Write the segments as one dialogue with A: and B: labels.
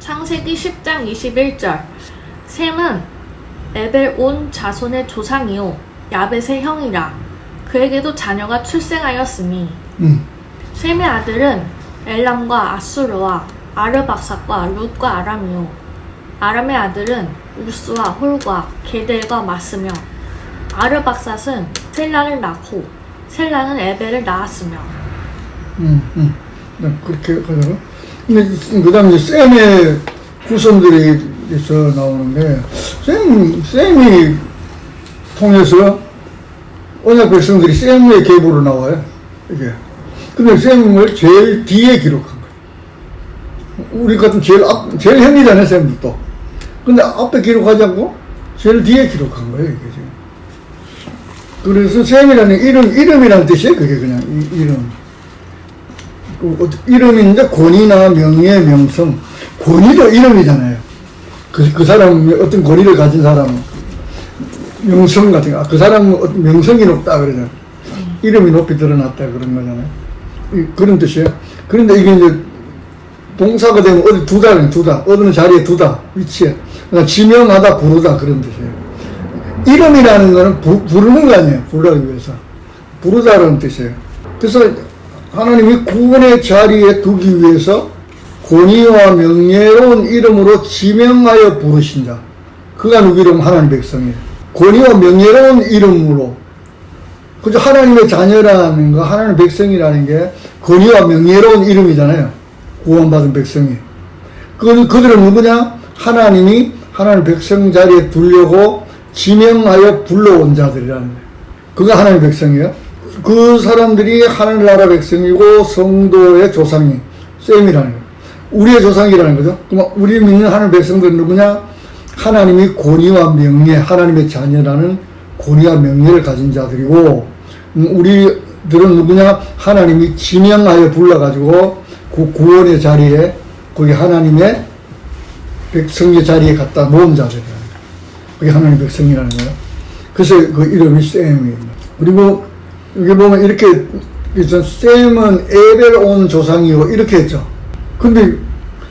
A: 창세기 10장 21절 셈은 에벨 온 자손의 조상이요 야벳의 형이라. 그에게도 자녀가 출생하였으니 셈의 아들은 엘람과 아수르와 아르박삭과 룻과 아람이요 아람의 아들은 우스와 홀과 게델과 마스며 아르박삭은 셀라를 낳고 셀라는 에벨을 낳았으며.
B: 그렇게 하다가 근데 그 다음에 셈의 후손들이 있어 나오는데 셈이 통해서 언약 백성들이 셈의 계보로 나와요. 이게 근데 셈을 제일 뒤에 기록한 거예요. 우리 같은 제일 형이잖아요, 셈도. 근데 앞에 기록하지 않고 제일 뒤에 기록한 거예요, 이게 지금. 그래서 셈이라는 이름이라는 뜻이에요, 그게 그냥 이름. 이름인데 권위나 명예, 명성. 권위도 이름이잖아요. 그 사람 어떤 권위를 가진 사람은 명성 같은 거. 그 사람은 어떤 명성이 높다 그러잖아요. 이름이 높이 드러났다 그런 거잖아요. 그런 뜻이에요. 그런데 이게 이제 동사가 되면 어디 두다. 어느 자리에 두다. 위치에. 그러니까 지명하다, 부르다 그런 뜻이에요. 이름이라는 거는 부르는 거 아니에요. 부르기 위해서. 부르다라는 뜻이에요. 그래서 하나님이 구원의 자리에 두기 위해서 권위와 명예로운 이름으로 지명하여 부르신 자. 그가 누구이라면 하나님 백성이에요. 권위와 명예로운 이름으로. 그죠? 하나님의 자녀라는 거, 하나님 백성이라는 게 권위와 명예로운 이름이잖아요. 구원받은 백성이. 그들은 누구냐? 하나님이 하나님 백성 자리에 두려고 지명하여 불러온 자들이라는 거예요. 그가 하나님 백성이에요. 그 사람들이 하늘나라 백성이고 성도의 조상이 셈이라는 거예요. 우리의 조상이라는 거죠. 그럼 우리 믿는 하나님 백성들은 누구냐? 하나님이 권위와 명예, 하나님의 자녀라는 권위와 명예를 가진 자들이고, 우리들은 누구냐? 하나님이 지명하여 불러가지고 그 구원의 자리에, 거기 하나님의 백성의 자리에 갖다 놓은 자들이라는 거예요. 그게 하나님의 백성이라는 거예요. 그래서 그 이름이 셈입니다. 그리고 여기 보면 이렇게 셈은 에벨 온 조상이요 이렇게 했죠. 근데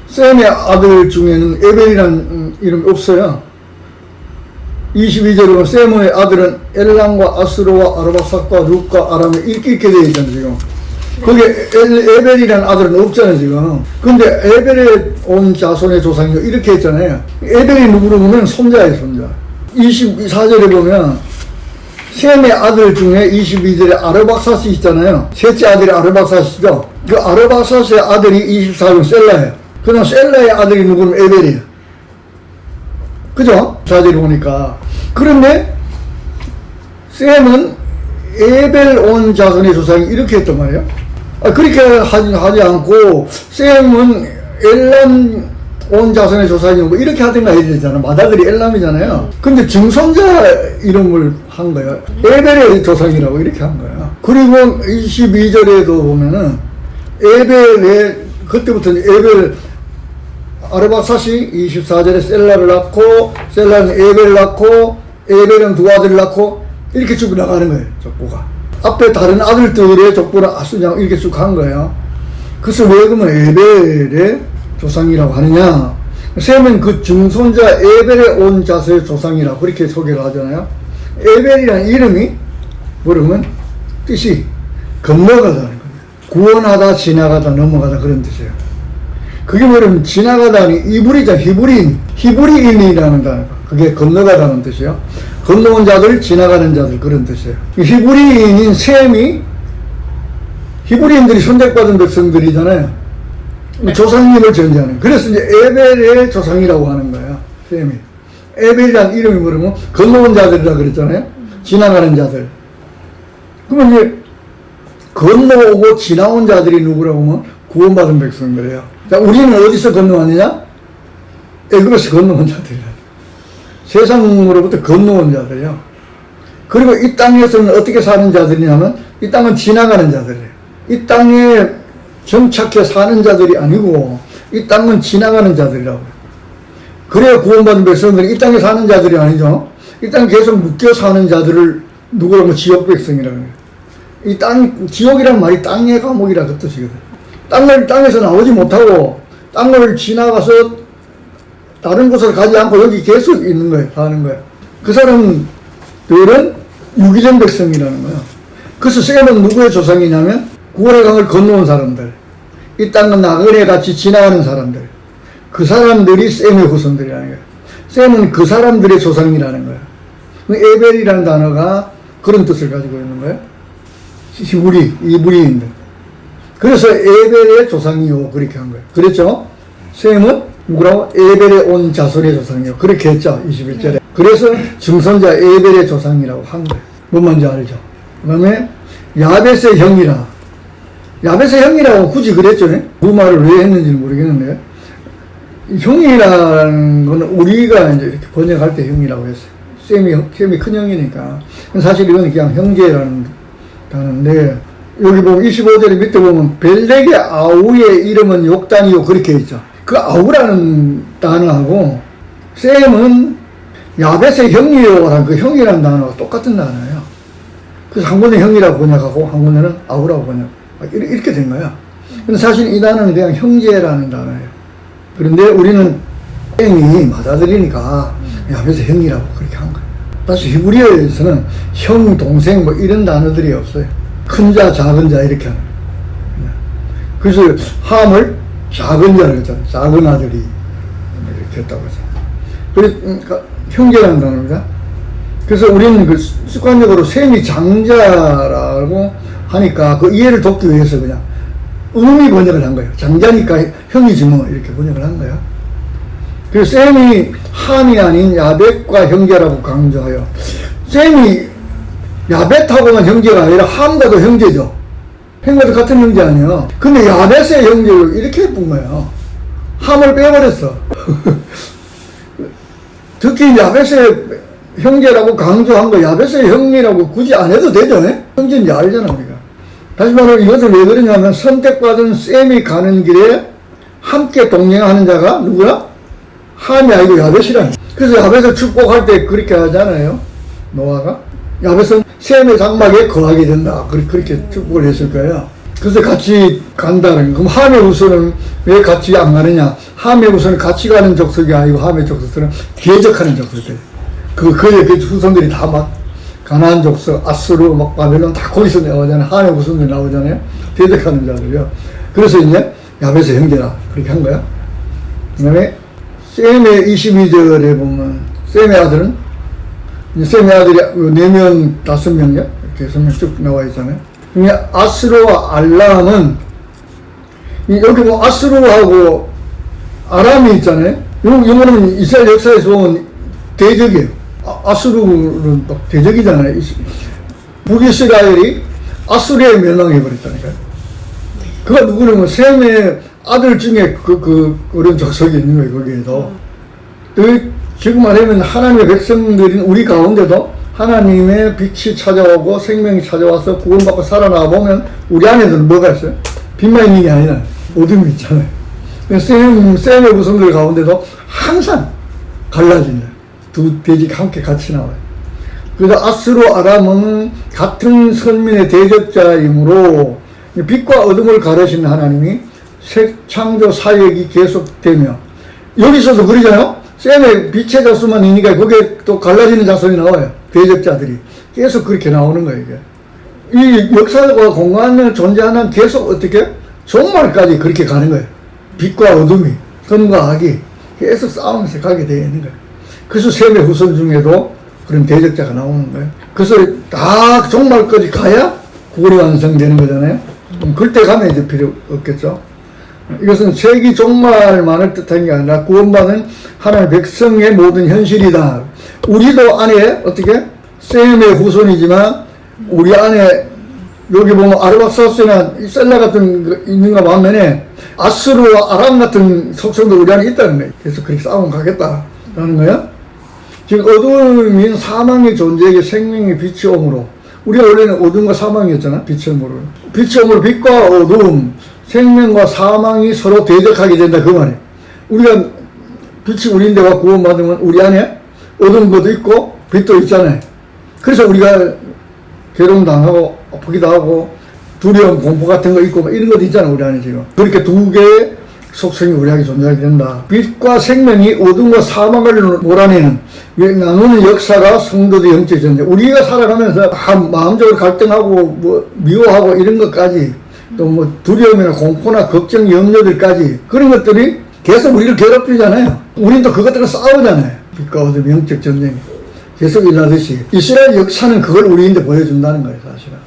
B: 셈의 아들 중에는 에벨이라는 이름이 없어요. 22절에 보면 셈의 아들은 엘람과 아스로와 아르박삭과 룻과 아람에 이렇게 되어 있잖아요, 지금. 거기에 에벨이라는 아들은 없잖아요, 지금. 근데 에벨의 온 자손의 조상이요 이렇게 했잖아요. 에벨이 누구로 보면 손자예요, 손자. 24절에 보면 셈의 아들 중에 22절에 아르박삭이 있잖아요. 셋째 아들이 아르박삭이죠. 그 아르박삭의 아들이 24절 셀라예요. 그다음 셀라의 아들이 누구면 에벨이에요. 그죠? 4절에 보니까. 그런데 셈은 에벨 온 자손의 조상이 이렇게 했단 말이에요. 그렇게 하지 않고 셈은 엘람 온 자손의 조상이고 이렇게 하든가 해야 되잖아. 맏아들이 엘람이잖아요. 근데 증손자 이름을 한 거야. 에벨의 조상이라고 이렇게 한 거야. 그리고 22절에도 보면은 에벨의 그때부터는 에벨 아르박삭이 24절에 셀라를 낳고 셀라는 에벨을 낳고 에벨은 두 아들을 낳고 이렇게 쭉 나가는 거예요. 족보가. 앞에 다른 아들들의 족보는 아수냥 이렇게 쭉 한 거예요. 그래서 왜 그러면 에벨의 조상이라고 하느냐? 셈은 그 증손자 에벨의 온 자손의 조상이라고 그렇게 소개를 하잖아요. 에벨이라는 이름이 뭐냐면 뜻이 건너가다는 거예요. 구원하다, 지나가다, 넘어가다 그런 뜻이에요. 그게 뭐냐면 지나가다니 이브리자 히브리인이라는 단어. 그게 건너가다는 뜻이에요. 건너온 자들, 지나가는 자들 그런 뜻이에요. 히브리인인 셈이 히브리인들이 선택받은 백성들이잖아요. 조상님을 전제하는. 그래서 이제 에벨의 조상이라고 하는 거야, 셈이. 에벨이라는 이름이 뭐냐면 건너온 자들이라 그랬잖아요. 지나가는 자들. 그러면 이제 건너오고 지나온 자들이 누구라고 하면 구원받은 백성들이에요. 자, 우리는 어디서 건너왔느냐? 애굽에서 건너온 자들이야. 세상으로부터 건너온 자들이에요. 그리고 이 땅에서는 어떻게 사는 자들이냐면 이 땅은 지나가는 자들이에요. 이 땅에 정착해 사는 자들이 아니고 이 땅은 지나가는 자들이라고. 그래야 구원받은 백성들이 이 땅에 사는 자들이 아니죠. 이 땅에 계속 묶여 사는 자들을 누구라고 지역 백성이라고 해요. 이 땅, 지옥이란 말이 땅의 감옥이라 그 뜻이거든. 땅에서 나오지 못하고 땅을 지나가서 다른 곳을 가지 않고 여기 계속 있는 거예요. 사는 거예요. 그 사람들은 유기적 백성이라는 거예요. 그래서 셈은 누구의 조상이냐면 구원의 강을 건너온 사람들, 이 땅은 나그네 같이 지나가는 사람들, 그 사람들이 셈의 후손들이라는 거예요. 셈은 그 사람들의 조상이라는 거예요. 에벨이라는 단어가 그런 뜻을 가지고 있는 거예요. 히브리, 이브리인들. 그래서 에벨의 조상이요 그렇게 한 거예요. 그랬죠? 셈은 누구라고? 에벨의 온 자손의 조상이요. 그렇게 했죠. 21절에. 그래서 증손자 에벨의 조상이라고 한 거예요. 뭔 말인지 알죠? 그 다음에 야벳의 형이라. 야벳의 형이라고 굳이 그랬죠. 그 말을 왜 했는지는 모르겠는데 형이라는 건 우리가 이제 이렇게 번역할 때 형이라고 했어요. 셈이 큰 형이니까. 사실 이건 그냥 형제라는 단어인데 여기 보면 25절에 밑에 보면 벨렉의 아우의 이름은 욕단이요 그렇게 있죠. 그 아우라는 단어하고 셈은 야벳의 형이요라는 그 형이라는 단어가 똑같은 단어예요. 그래서 한 권은 형이라고 번역하고 한 권은 아우라고 번역. 이렇게 된 거야. 근데 사실 이 단어는 그냥 형제라는 단어예요. 그런데 우리는 셈이 맞아들이니까 야벳의 형이라고 그렇게 한 거예요. 다시 히브리어에서는 형, 동생 뭐 이런 단어들이 없어요. 큰 자, 작은 자 이렇게 하는 거예요. 그래서 함을 작은 자를 했잖아요. 작은 아들이 이렇게 했다고 하죠. 그러니까 형제라는 단어입니다. 그래서 우리는 그 습관적으로 셈이 장자라고 하니까 그 이해를 돕기 위해서 그냥 음이 번역을 한 거예요. 장자니까 형이지 뭐 이렇게 번역을 한 거예요. 그래서 셈이 함이 아닌 야벳과 형제라고 강조하여 셈이 야벳하고만 형제가 아니라 함과도 형제죠. 형과도 같은 형제 아니에요. 근데 야벳의 형제를 이렇게 예쁜 거예요. 함을 빼버렸어. 특히 야벳의 형제라고 강조한 거 야벳의 형이라고 굳이 안 해도 되죠. 형제인지 알잖아 우리가. 다시 말하면 이것을 왜 그러냐면 선택받은 셈이 가는 길에 함께 동행하는 자가 누구야? 함이 아니고 야벳이라는. 그래서 야벳을 축복할 때 그렇게 하잖아요. 노아가. 야벳은 셈의 장막에 거하게 된다. 그렇게 축복을 했을 거예요. 그래서 같이 간다는 거. 그럼 함의 후손은 왜 같이 안 가느냐? 함의 후손은 같이 가는 족속이 아니고 함의 족속들은 대적하는 족속들. 그 후손들이 다 막 가나안 족속, 아수르, 막 바벨론 다 거기서 나오잖아요. 함의 후손들 나오잖아요. 대적하는 자들이요. 그래서 이제 야벳의 형제라 그렇게 한 거야. 그 다음에 셈의 22절에 보면 셈의 아들은 셈의 아들이 4명, 5명이야? 이렇게 설명 쭉 나와 있잖아요. 아스루와 알람은 여기 뭐 아스루하고 아람이 있잖아요. 이거는 이스라엘 역사에서 보면 대적이에요. 아스루는 막 대적이잖아요. 북이스라엘이 아스루에 멸망해버렸다니까요. 그가 누구냐면 셈의 아들 중에 그런 족속이 있는 거예요, 거기에서. 지금 말하면 하나님의 백성들인 우리 가운데도 하나님의 빛이 찾아오고 생명이 찾아와서 구원받고 살아나가 보면 우리 안에는 뭐가 있어요? 빛만 있는 게 아니라 어둠이 있잖아요. 셈의 후손들 가운데도 항상 갈라진다. 두 대지가 함께 같이 나와요. 그래서 아스루 아람은 같은 선민의 대적자이므로 빛과 어둠을 가르시는 하나님이 새 창조 사역이 계속되며 여기서도 그러잖아요. 셈의 빛의 자손만 있으니까 거기에 또 갈라지는 자손이 나와요. 대적자들이. 계속 그렇게 나오는 거예요, 이게. 이 역사과 공간을 존재하는 계속 어떻게? 종말까지 그렇게 가는 거예요. 빛과 어둠이, 선과 악이 계속 싸우면서 가게 되어 있는 거예요. 그래서 셈의 후손 중에도 그런 대적자가 나오는 거예요. 그래서 다 종말까지 가야 구원이 완성되는 거잖아요. 그때 가면 이제 필요 없겠죠. 이것은 세기 종말만을 뜻하는 게 아니라 구원받은 하나님의 백성의 모든 현실이다. 우리도 안에 어떻게 셈의 후손이지만 우리 안에 여기 보면 아르박사스나 셀라 같은 거 있는가 반면에 아스루와 아람 같은 속성도 우리 안에 있다는 거예요. 그래서 그렇게 싸움 가겠다라는 거야. 지금 어둠인 사망의 존재에게 생명의 빛이 오므로 우리가 원래는 어둠과 사망이었잖아. 빛이 오므로. 빛이 오므로 빛과 어둠 생명과 사망이 서로 대적하게 된다 그 말이에요. 우리가 빛이 우리인데와 구원받으면 우리 안에 어두운 것도 있고 빛도 있잖아요. 그래서 우리가 괴로움당하고 아프기도 하고 두려움, 공포 같은 거 있고 이런 것도 있잖아요. 우리 안에 지금. 그렇게 두 개의 속성이 우리에게 존재하게 된다. 빛과 생명이 어둠과 사망을 몰아내는 나누는 역사가 성도의 영적 전쟁. 우리가 살아가면서 마음적으로 갈등하고 뭐 미워하고 이런 것까지 또 뭐 두려움이나 공포나 걱정, 염려들까지 그런 것들이 계속 우리를 괴롭히잖아요. 우리는 또 그것들과 싸우잖아요. 빛과 어둠 영적 전쟁이 계속 일어나듯이 이스라엘 역사는 그걸 우리한테 보여준다는 거예요, 사실은.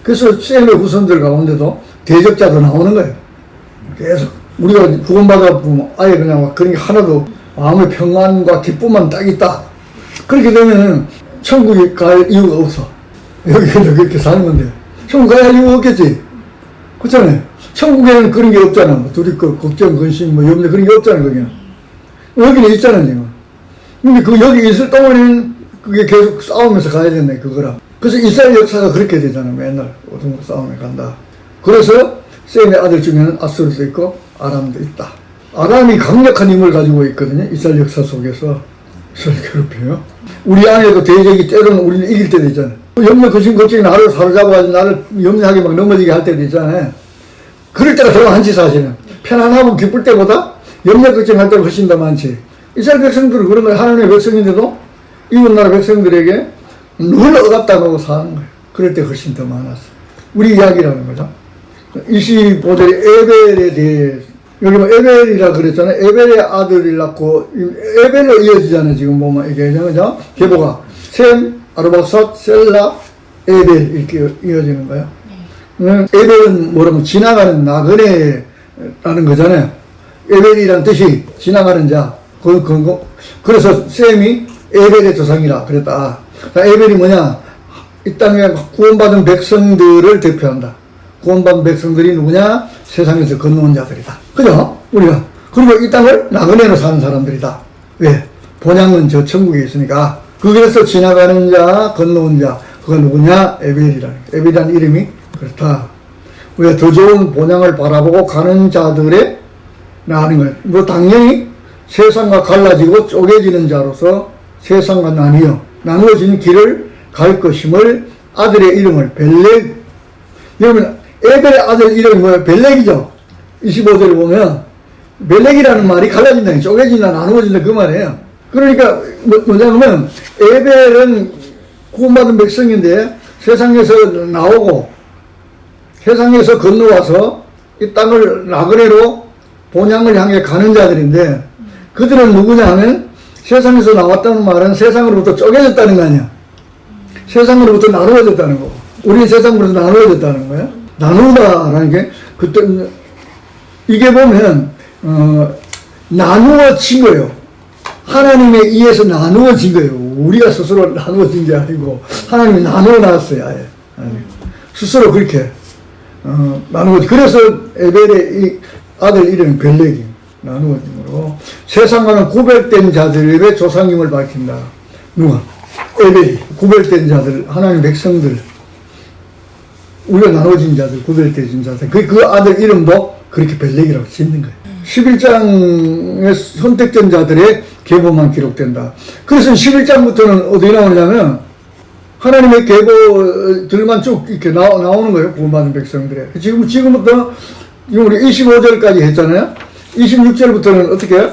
B: 그래서 셈의 후손들 가운데도 대적자도 나오는 거예요. 계속 우리가 구원받아 보면 아예 그냥 막 그런 게 하나도 마음의 평안과 기쁨만 딱 있다. 그렇게 되면은 천국에 갈 이유가 없어. 여기서 그렇게 사는 건데 천국 가야 할 이유가 없겠지. 그렇잖아요. 천국에는 그런 게 없잖아. 뭐 둘이 걱정, 근심, 뭐 염려 그런 게 없잖아. 거기는. 여기는 있잖아 지금. 근데 그 여기 있을 동안에는 그게 계속 싸우면서 가야 되네 그거랑. 그래서 이스라엘 역사가 그렇게 되잖아. 맨날 어둠과 싸움에 간다. 그래서 셈의 아들 중에는 아수르도 있고 아람도 있다. 아람이 강력한 힘을 가지고 있거든요. 이스라엘 역사 속에서. 이스라엘 괴롭혀요. 우리 안에도 대적이 때로는 우리는 이길 때도 있잖아요. 염려, 근심, 걱정이 나를 사로잡아가지고 나를 염려하게 막 넘어지게 할 때도 있잖아요. 그럴 때가 더 많지 사실은. 편안하고 기쁠 때보다 염려, 걱정할 때가 훨씬 더 많지. 이스라엘 백성들은 그런 거예요. 하나님의 백성인데도 이웃나라 백성들에게 늘 억압당하고 사는 거예요. 그럴 때 훨씬 더 많았어. 우리 이야기라는 거죠. 25절에 에벨에 대해 여기 뭐 에벨이라 그랬잖아요. 에벨의 아들을 낳고 에벨로 이어지잖아요. 지금 보면 이게 그죠? 계보가 셈, 아르박삿, 셀라, 에벨 이렇게 이어지는 거예요. 에벨은 뭐라면 지나가는 나그네라는 거잖아요. 에벨이란 뜻이 지나가는 자. 그래서 셈이 에벨의 조상이라 그랬다. 에벨이 뭐냐? 이 땅에 구원받은 백성들을 대표한다. 구원받은 백성들이 누구냐? 세상에서 건너온 자들이다. 그죠? 우리가. 그리고 이 땅을 나그네로 사는 사람들이다. 왜? 본향은 저 천국에 있으니까. 거기에서 지나가는 자, 건너온 자. 그가 누구냐? 에벨이라는 이름이 그렇다. 왜? 더 좋은 본향을 바라보고 가는 자들의 나는 거예요. 뭐 당연히 세상과 갈라지고 쪼개지는 자로서 세상과 나누어진 길을 갈 것임을 아들의 이름을 벨렉. 여러분 에벨의 아들 이름이 뭐예요? 벨렉이죠. 25절에 보면 벨렉이라는 말이 갈라진다, 쪼개진다, 나누어진다 그 말이에요. 그러니까 뭐냐면 에벨은 구원받은 백성인데 세상에서 나오고 세상에서 건너와서 이 땅을 나그네로 본향을 향해 가는 자들인데 그들은 누구냐 하면 세상에서 나왔다는 말은 세상으로부터 쪼개졌다는 거 아니야. 세상으로부터 나누어졌다는 거고 우리는 세상으로부터 나누어졌다는 거야. 나누다라는 게 그때 이게 보면 나누어진 거예요. 하나님에 의해서 나누어진 거예요. 우리가 스스로 나누어진 게 아니고 하나님이 나누어 놨어요. 아예 스스로 그렇게 나누어진. 그래서 에벨의 이 아들 이름이 벨렉이 나누어짐으로 세상과는 구별된 자들의 조상임을 밝힌다. 누가? 에벨이 구별된 자들, 하나님 백성들, 우리가 나눠진 자들, 구별되진 자들. 그 아들 이름도 그렇게 벨렉이라고 짓는 거예요. 11장에 선택된 자들의 계보만 기록된다. 그래서 11장부터는 어디 나오냐면 하나님의 계보들만 쭉 이렇게 나오는 거예요. 구원받은 백성들의. 지금부터 우리 25절까지 했잖아요. 26절부터는 어떻게 해요?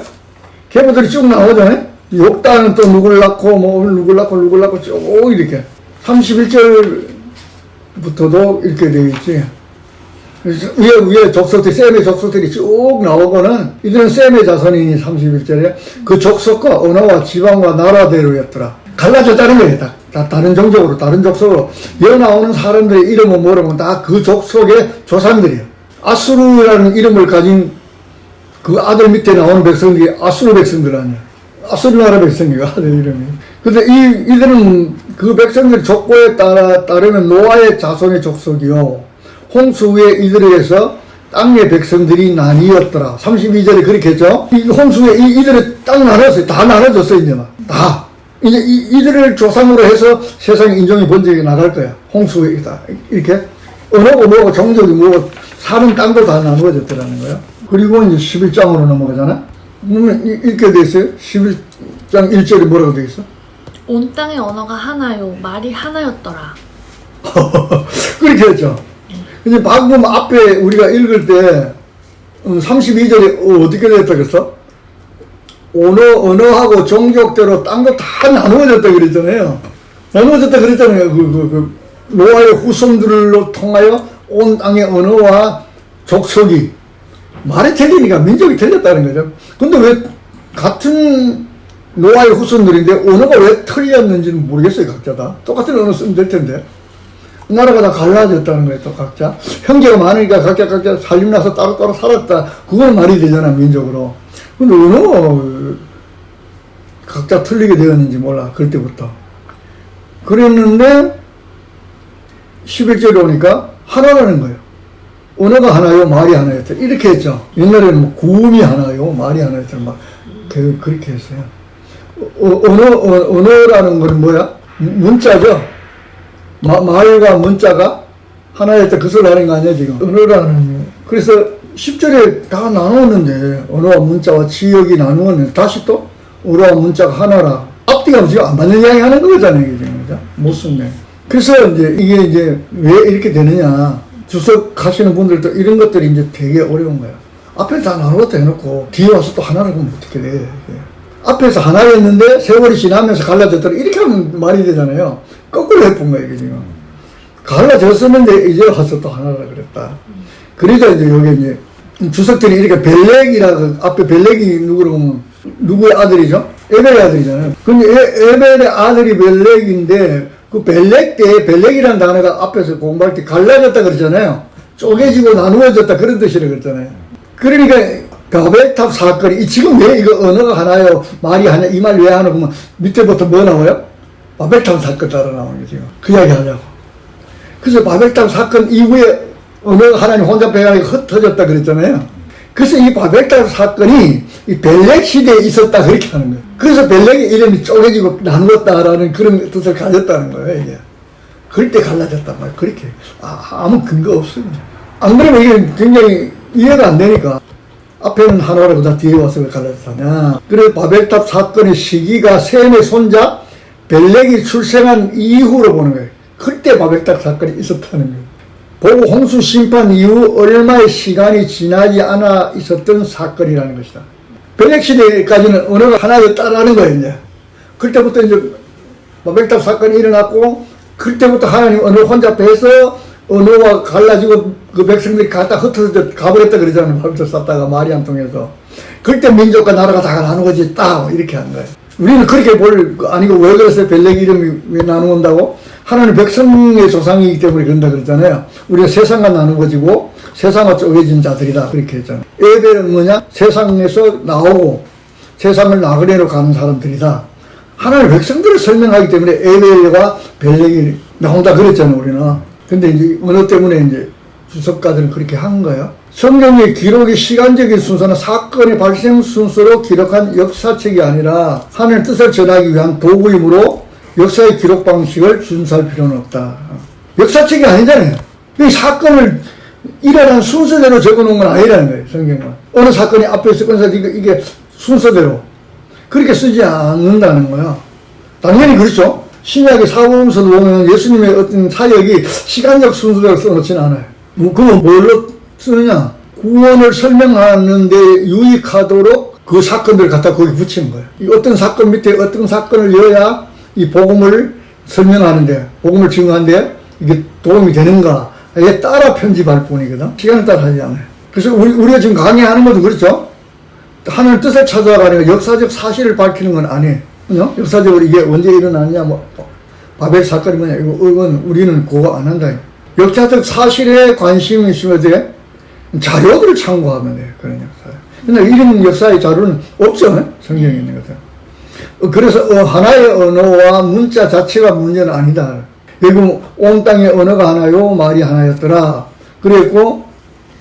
B: 계보들이 쭉 나오잖아요. 욕단은 또 누굴 낳고 뭐 누굴 낳고 쭉 이렇게 31절부터도 이렇게 되어 있지. 위에 족속들이 셈의 족속들이 쭉 나오고는 이들은 셈의 자손이니 31절에 그 족속과 언어와 지방과 나라대로였더라. 갈라졌다는 거예요. 다 다른 종족으로 다른 족속으로 여기 나오는 사람들의 이름은 뭐라면 다 그 족속의 조상들이에요. 아수르라는 이름을 가진 그 아들 밑에 나오는 백성들이 아수르 백성들 아니야. 아수르 나라 백성이에요. 아들 이름이. 근데 이들은 그 백성들 족보에 따르면 노아의 자손의 족속이요. 홍수 후에 이들에 의해서 땅의 백성들이 나뉘었더라. 32절에 그렇게 했죠. 이 홍수 후에 이들이 딱 나눴어요. 다 나눠졌어요. 이제 막. 다. 이제 이들을 조상으로 해서 세상의 인종이 번져게 나갈 거야. 홍수 후에 다. 이렇게. 언어고 뭐고 종족이 뭐고 사는 땅도 다 나누어졌더라는 거예요. 그리고 이제 11장으로 넘어가잖아. 이렇게 돼 있어요. 11장 1절에 뭐라고 돼 있어?
A: 온 땅의 언어가 하나요. 말이 하나였더라.
B: 그렇게 했죠. 이제 방금 앞에 우리가 읽을 때 32절에 어떻게 됐다 그랬어? 언어하고 종족대로 딴 거 다 나누어졌다 그랬잖아요. 나누어졌다 그랬잖아요. 노아의 후손들로 통하여 온 땅의 언어와 족속이 말이 틀리니까 민족이 틀렸다는 거죠. 근데 왜 같은 노아의 후손들인데 언어가 왜 틀렸는지는 모르겠어요. 각자 다 똑같은 언어 쓰면 될 텐데 나라가 다 갈라졌다는 거예요. 또 각자 형제가 많으니까 각자 살림나서 따로따로 살았다. 그건 말이 되잖아 민족으로. 근데 언어가 각자 틀리게 되었는지 몰라. 그럴 때부터 그랬는데 11절에 오니까 하나라는 거예요. 언어가 하나요, 말이 하나였다. 이렇게 했죠. 옛날에는 뭐 구음이 하나요, 말이 하나였다. 막 그렇게 했어요. 언어라는 건 뭐야? 문자죠. 말과 문자가 하나였다. 그 소리 하는 거 아니야, 지금. 언어라는. 그래서 10절에 다 나누었는데, 언어와 문자와 지역이 나누었는데, 다시 또 언어와 문자가 하나라. 앞뒤가 지금 안 맞는 이야기 하는 거잖아요, 이게 지금. 그죠? 못 썼네. 그래서 이게 왜 이렇게 되느냐. 주석하시는 분들도 이런 것들이 이제 되게 어려운 거야. 앞에 다 나누었다 해놓고 뒤에 와서 또 하나를 하면 어떻게 돼? 이게. 앞에서 하나였는데 세월이 지나면서 갈라졌더라. 이렇게 하면 말이 되잖아요. 거꾸로 해본 거야, 이게 지금. 갈라졌었는데 이제 와서 또 하나라 그랬다. 그러자 이제 여기 이제 주석들이 이렇게 벨렉이라고, 앞에 벨렉이 누구로 누구의 아들이죠? 에벨의 아들이잖아요. 근데 에벨의 아들이 벨렉인데 그 벨렉 때 벨렉이라는 단어가 앞에서 공부할 때 갈라졌다 그랬잖아요. 쪼개지고 나누어졌다 그런 뜻이라 그랬잖아요. 그러니까 바벨탑 사건이 지금 왜 이거 언어가 하나요, 말이 하나, 이 말 왜 하나 그러면 밑에부터 뭐 나와요? 바벨탑 사건 따라 나오는 게 지금 그 이야기 하자고. 그래서 바벨탑 사건 이후에 언어가 하나님 혼자 배양이 흩어졌다 그랬잖아요. 그래서 이 바벨탑 사건이 이 벨렉 시대에 있었다 그렇게 하는 거예요. 그래서 벨렉의 이름이 쪼개지고 나누었다라는 그런 뜻을 가졌다는 거예요, 이게. 그럴 때 갈라졌단 말이에요. 그렇게. 아무 근거 없어요. 안 그러면 이게 굉장히 이해가 안 되니까. 앞에는 하나라고 다 뒤에 와서 왜 갈라졌다냐. 그래서 바벨탑 사건의 시기가 셈의 손자 벨렉이 출생한 이후로 보는 거예요. 그때 바벨탑 사건이 있었다는 거예요. 보고 홍수 심판 이후 얼마의 시간이 지나지 않아 있었던 사건이라는 것이다. 벨렉 시대까지는 언어가 하나였다라는 거예요, 이제. 그때부터 이제 바벨탑 사건이 일어났고, 그때부터 하나님 언어 혼자 빼서 언어가 갈라지고 그 백성들이 갖다 흩어져 가버렸다 그러잖아요. 바벨탑 쌓다가 말이 안 통해서. 그때 민족과 나라가 다 나누어졌다. 이렇게 한 거예요. 우리는 그렇게 아니고 왜 그랬어요? 벨렉 이름이 왜 나누어온다고? 하나님 백성의 조상이기 때문에 그런다 그랬잖아요. 우리가 세상과 나누어지고 세상과 쪼개진 자들이다 그렇게 했잖아요. 에벨은 뭐냐? 세상에서 나오고 세상을 나그네로 가는 사람들이다. 하나님 백성들을 설명하기 때문에 에벨과 벨렉이 나온다 그랬잖아요, 우리는. 근데 이제 언어 때문에 이제 주석가들은 그렇게 한 거야. 성경의 기록의 시간적인 순서는 사건의 발생 순서로 기록한 역사책이 아니라 하나님의 뜻을 전하기 위한 도구이므로 역사의 기록 방식을 준수할 필요는 없다. 역사책이 아니잖아요. 이 사건을 일어난 순서대로 적어놓은 건 아니라는 거예요, 성경은. 어느 사건이 앞에 있었건 이게 순서대로 그렇게 쓰지 않는다는 거야. 당연히 그렇죠. 신약의 사복음서도 보면 예수님의 어떤 사역이 시간적 순서대로 써놓지는 않아요. 그건 뭘로 쓰느냐? 구원을 설명하는데 유익하도록 그 사건들을 갖다 거기 붙이는 거예요. 이 어떤 사건 밑에 어떤 사건을 넣어야 이 복음을 설명하는데, 복음을 증거하는데 이게 도움이 되는가? 이게 따라 편집할 뿐이거든. 시간을 따라 하지 않아요. 그래서 우리가 지금 강의하는 것도 그렇죠. 하나님 뜻을 찾아가는 역사적 사실을 밝히는 건 아니에요. 그죠? 역사적으로 이게 언제 일어났냐, 바벨 사건이 뭐냐, 이건 우리는 그거 안 한다. 역사적 사실에 관심이 있으면 돼. 자료들을 참고하면 돼요. 그런 역사. 근데 이런 역사의 자료는 없죠. 성경에 있는 것들. 그래서 하나의 언어와 문자 자체가 문제는 아니다. 그리고 온 땅의 언어가 하나요, 말이 하나였더라. 그랬고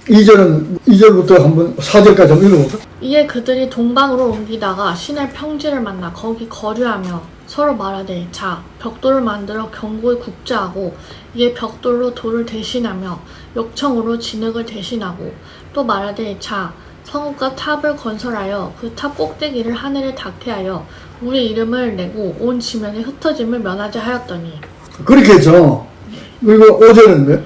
B: 2절부터 한번 4절까지 한번 읽어볼까?
A: 이에 그들이 동방으로 옮기다가 신의 평지를 만나 거기 거류하며 서로 말하되 자 벽돌을 만들어 견고히 굽자하고 이에 벽돌로 돌을 대신하며 역청으로 진흙을 대신하고 또 말하되 자 성읍과 탑을 건설하여 그 탑 꼭대기를 하늘에 닿게 하여 우리 이름을 내고 온 지면에 흩어짐을 면하자 하였더니.
B: 그렇게 했죠. 그리고 5절은 왜?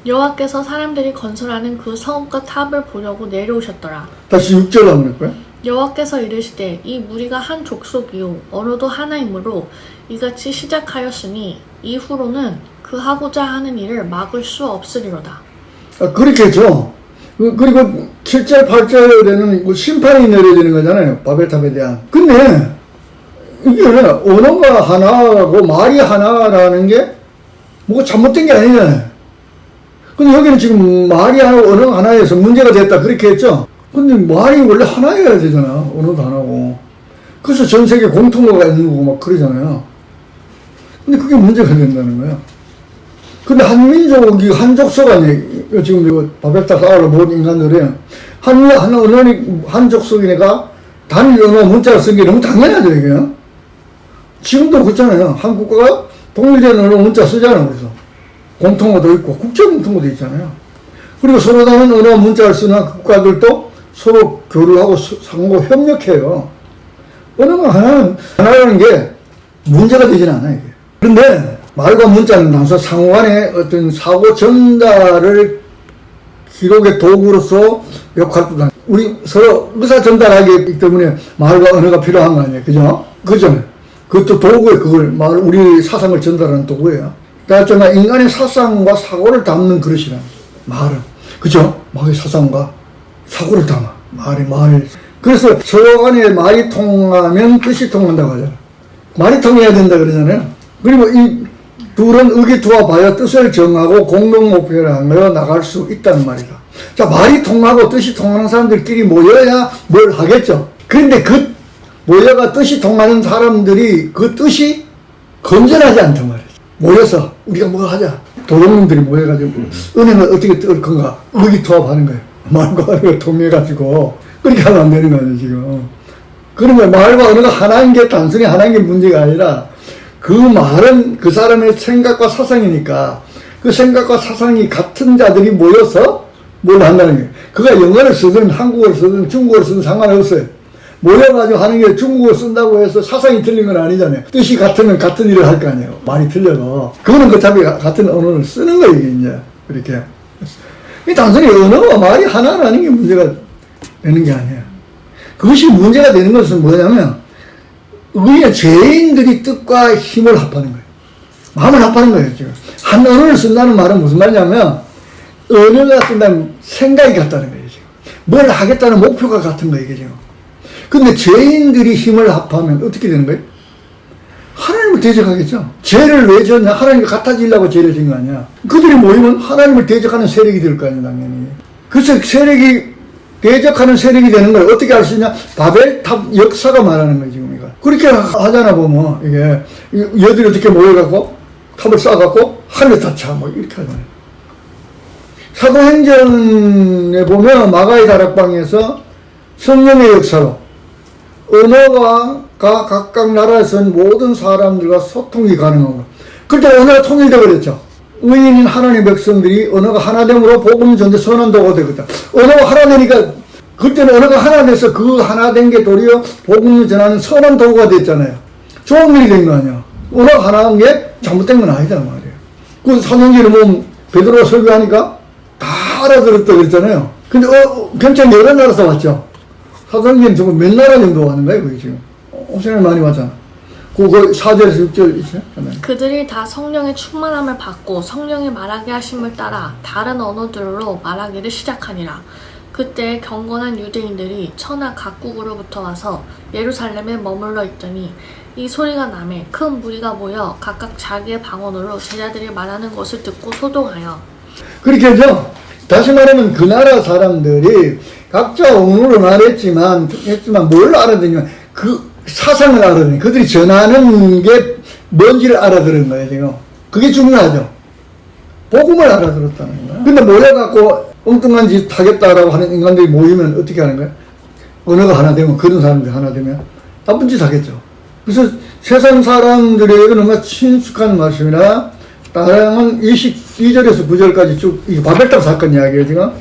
A: 여호와께서 사람들이 건설하는 그 성읍과 탑을 보려고 내려오셨더라.
B: 다시 6절 한번 할까요?
A: 여호와께서 이르시되 이 무리가 한 족속이요 언어도 하나이므로 이같이 시작하였으니 이후로는 그 하고자 하는 일을 막을 수 없으리로다.
B: 그렇겠죠. 그리고 7절 8절에는 심판이 내려지는 거잖아요. 바벨탑에 대한. 근데 이게 언어가 하나고 말이 하나라는 게 뭐가 잘못된 게 아니잖아요. 근데 여기는 지금 말이 하나고 언어가 하나여서 문제가 됐다 그렇게 했죠. 근데 말이 원래 하나여야 되잖아. 언어도 하나고. 그래서 전 세계 공통어가 있는 거고 막 그러잖아요. 근데 그게 문제가 된다는 거야. 근데 한민족이 한족속 아니에요. 지금 이거 바벨탑 쌓으러 모은 인간들이 한 족속이니까 단일 언어 문자를 쓴 게 너무 당연하죠, 이게. 지금도 그렇잖아요. 한국가가 독립된 언어 문자 쓰잖아요, 그래서. 공통어도 있고, 국제 공통어도 있잖아요. 그리고 서로 다른 언어 문자를 쓰는 국가들도 서로 교류하고 상호 협력해요. 언어가 하나라는 게 문제가 되진 않아요, 이게. 그런데 말과 문자는 당사 상호 간의 어떤 사고 전달을 기록의 도구로서 역할을 합니다. 우리 서로 의사 전달하기 때문에 말과 언어가 필요한 거 아니에요. 그죠? 그죠? 그것도 도구예요. 그걸 우리 사상을 전달하는 도구예요. 그러니까 인간의 사상과 사고를 담는 그릇이라. 말은. 그죠? 말의 사상과 사고를 담아. 말을. 그래서 서로 간에 말이 통하면 뜻이 통한다고 하잖아요. 말이 통해야 된다 그러잖아요. 그리고 이 둘은 의기투합하여 뜻을 정하고 공동 목표를 하며 나갈 수 있다는 말이다. 자, 말이 통하고 뜻이 통하는 사람들끼리 모여야 뭘 하겠죠. 그런데 그 모여가 뜻이 통하는 사람들이 그 뜻이 건전하지 않단 말이죠. 모여서 우리가 뭐 하자. 도둑놈들이 모여가지고 은행을 어떻게 뜰 건가. 의기투합하는 거예요. 말과 언어가 통해가지고. 그렇게 하면 안 되는 거예요, 지금. 그러면 말과 언어가 하나인 게 단순히 하나인 게 문제가 아니라 그 말은 그 사람의 생각과 사상이니까 그 생각과 사상이 같은 자들이 모여서 뭘 한다는 거예요. 그가 영어를 쓰든 한국어를 쓰든 중국어를 쓰든 상관없어요. 모여가지고 하는 게 중국어 쓴다고 해서 사상이 틀린 건 아니잖아요. 뜻이 같으면 같은 일을 할 거 아니에요. 말이 틀려도. 그거는 어차피 같은 언어를 쓰는 거예요, 이제. 그렇게. 단순히 언어와 말이 하나라는 게 문제가 되는 게 아니에요. 그것이 문제가 되는 것은 뭐냐면 의의 죄인들이 뜻과 힘을 합하는 거예요. 마음을 합하는 거예요, 지금. 한 언어를 쓴다는 말은 무슨 말이냐면, 언어가 쓴다는 생각이 같다는 거예요, 지금. 뭘 하겠다는 목표가 같은 거예요, 이게 지금. 근데 죄인들이 힘을 합하면 어떻게 되는 거예요? 하나님을 대적하겠죠. 죄를 왜 지었냐? 하나님과 같아지려고 죄를 지은 거 아니야. 그들이 모이면 하나님을 대적하는 세력이 될 거 아니야, 당연히. 그래서 대적하는 세력이 되는 걸 어떻게 알 수 있냐? 바벨탑 역사가 말하는 거예요, 지금 이거. 그렇게 하잖아, 보면. 이게, 여들이 어떻게 모여갖고, 탑을 쌓아갖고, 하늘에 닿자, 뭐, 이렇게 하잖아요. 사도행전에 보면, 마가의 다락방에서 성령의 역사로, 언어가 각각 나라에서 모든 사람들과 소통이 가능한 거. 그때 언어가 통일되어 버렸죠. 의인인 하나님의 백성들이 언어가 하나됨으로 복음 전대 선언도가 되거든. 언어가 하나 되니까 그때는 언어가 하나 돼서 그 하나 된 게 도리어 복음을 전하는 선언 도구가 됐잖아요. 좋은 일이 된 거 아니야. 언어가 하나인 게 잘못된 건 아니잖아 말이에요. 그 사도행전에 보면 베드로가 설교하니까 다 알아들었다 그랬잖아요. 근데 경찰 여러 나라에서 왔죠. 사도행전 정말 몇 나라 정도 하는 거예요, 그게 지금. 엄청 많이 왔잖아. 그거 4절에서 6절 있어요?
A: 그들이 다 성령의 충만함을 받고 성령이 말하게 하심을 따라 다른 언어들로 말하기를 시작하니라. 그때 경건한 유대인들이 천하 각국으로부터 와서 예루살렘에 머물러 있더니 이 소리가 나매 큰 무리가 모여 각각 자기의 방언으로 제자들이 말하는 것을 듣고 소동하여.
B: 그렇게 하죠. 다시 말하면 그 나라 사람들이 각자 언어로 말했지만 뭘 알아듣냐면 그 사상을 알아듣는, 그들이 전하는 게 뭔지를 알아들은 거예요, 지금. 그게 중요하죠. 복음을 알아들었다는 거예요. 근데 모여갖고 엉뚱한 짓 하겠다라고 하는 인간들이 모이면 어떻게 하는 거예요? 언어가 하나 되면, 그런 사람들이 하나 되면 나쁜 짓 하겠죠. 그래서 세상 사람들에게 너무 친숙한 말씀이라, 다양한 22절에서 9절까지 쭉, 이 바벨탑 사건 이야기예요, 지금.